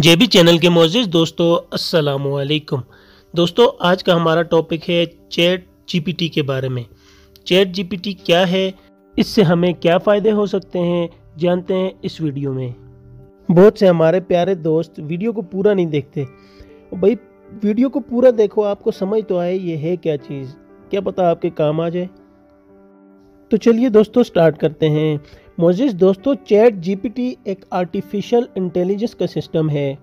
जेबी channel के मोअज़्ज़िज़ दोस्तों, अस्सलामु अलैकुम। दोस्तों, आज का हमारा टॉपिक है चैट जीपीटी के बारे में। चैट जीपीटी क्या है, इससे हमें क्या फ़ायदे हो सकते हैं, जानते हैं इस वीडियो में। बहुत से हमारे प्यारे दोस्त वीडियो को पूरा नहीं देखते। भाई, वीडियो को पूरा देखो, आपको समझ तो आए ये है क्या चीज़, क्या पता आपके काम आ जाए। तो चलिए दोस्तों, स्टार्ट करते हैं। मोअज़्ज़िज़ दोस्तों, चैट जीपीटी एक आर्टिफिशियल इंटेलिजेंस का सिस्टम है।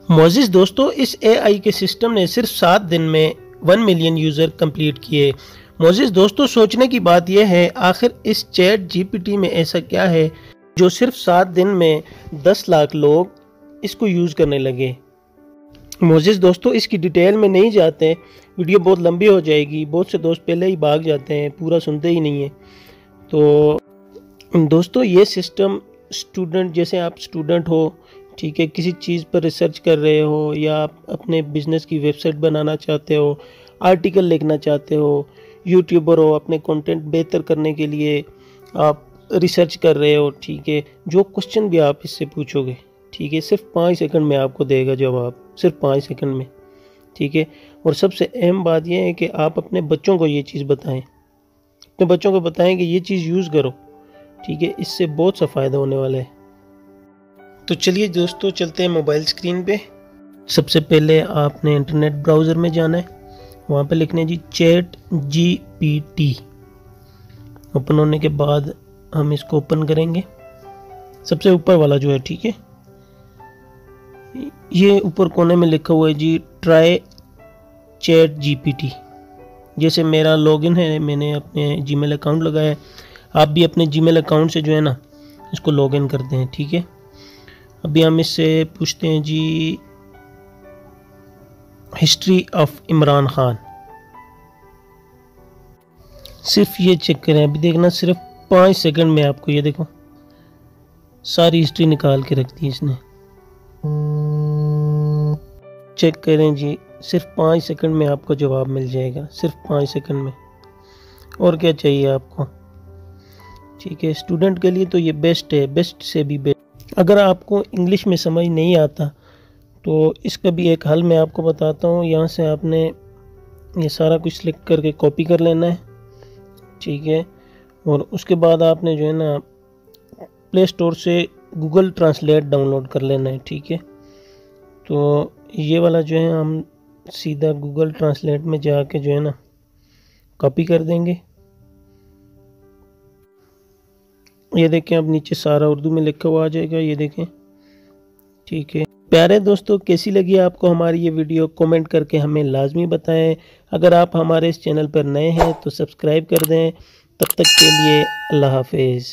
मोअज़्ज़िज़ दोस्तों, इस एआई के सिस्टम ने सिर्फ 7 दिन में 1 मिलियन यूज़र कंप्लीट किए। मोअज़्ज़िज़ दोस्तों, सोचने की बात यह है, आखिर इस चैट जीपीटी में ऐसा क्या है जो सिर्फ 7 दिन में 10 लाख लोग इसको यूज़ करने लगे। मोअज़्ज़िज़ दोस्तों, इसकी डिटेल में नहीं जाते, वीडियो बहुत लंबी हो जाएगी। बहुत से दोस्त पहले ही भाग जाते हैं, पूरा सुनते ही नहीं है। तो दोस्तों, ये सिस्टम स्टूडेंट, जैसे आप स्टूडेंट हो, ठीक है, किसी चीज़ पर रिसर्च कर रहे हो, या आप अपने बिजनेस की वेबसाइट बनाना चाहते हो, आर्टिकल लिखना चाहते हो, यूट्यूबर हो, अपने कंटेंट बेहतर करने के लिए आप रिसर्च कर रहे हो, ठीक है, जो क्वेश्चन भी आप इससे पूछोगे, ठीक है, सिर्फ 5 सेकंड में आपको देगा जवाब, सिर्फ 5 सेकंड में, ठीक है। और सबसे अहम बात यह है कि आप अपने बच्चों को ये चीज़ बताएं, अपने बच्चों को बताएं कि ये चीज़ यूज़ करो, ठीक है, इससे बहुत सा फ़ायदा होने वाला है। तो चलिए दोस्तों, चलते हैं मोबाइल स्क्रीन पे। सबसे पहले आपने इंटरनेट ब्राउज़र में जाना है, वहाँ पे लिखना है जी चैट जीपीटी। ओपन होने के बाद हम इसको ओपन करेंगे, सबसे ऊपर वाला जो है, ठीक है, ये ऊपर कोने में लिखा हुआ है जी ट्राई चैट जीपीटी। जैसे मेरा लॉगिन है, मैंने अपने जीमेल अकाउंट लगाया है, आप भी अपने जीमेल अकाउंट से जो है ना इसको लॉगिन करते हैं, ठीक है। अभी हम इससे पूछते हैं जी हिस्ट्री ऑफ इमरान खान। सिर्फ ये चेक करें, अभी देखना, सिर्फ 5 सेकंड में आपको ये देखो सारी हिस्ट्री निकाल के रख दी इसने। चेक करें जी, सिर्फ 5 सेकंड में आपको जवाब मिल जाएगा, सिर्फ 5 सेकंड में। और क्या चाहिए आपको, ठीक है। स्टूडेंट के लिए तो ये बेस्ट है, बेस्ट से भी बेस्ट। अगर आपको इंग्लिश में समझ नहीं आता तो इसका भी एक हल मैं आपको बताता हूँ। यहाँ से आपने ये सारा कुछ सिलेक्ट करके कॉपी कर लेना है, ठीक है। और उसके बाद आपने जो है ना प्ले स्टोर से गूगल ट्रांसलेट डाउनलोड कर लेना है, ठीक है। तो ये वाला जो है हम सीधा गूगल ट्रांसलेट में जाके जो है ना कॉपी कर देंगे। ये देखें, अब नीचे सारा उर्दू में लिखा हुआ आ जाएगा, ये देखें, ठीक है। प्यारे दोस्तों, कैसी लगी आपको हमारी ये वीडियो, कमेंट करके हमें लाजमी बताएं। अगर आप हमारे इस चैनल पर नए हैं तो सब्सक्राइब कर दें। तब तक के लिए अल्लाह हाफिज़।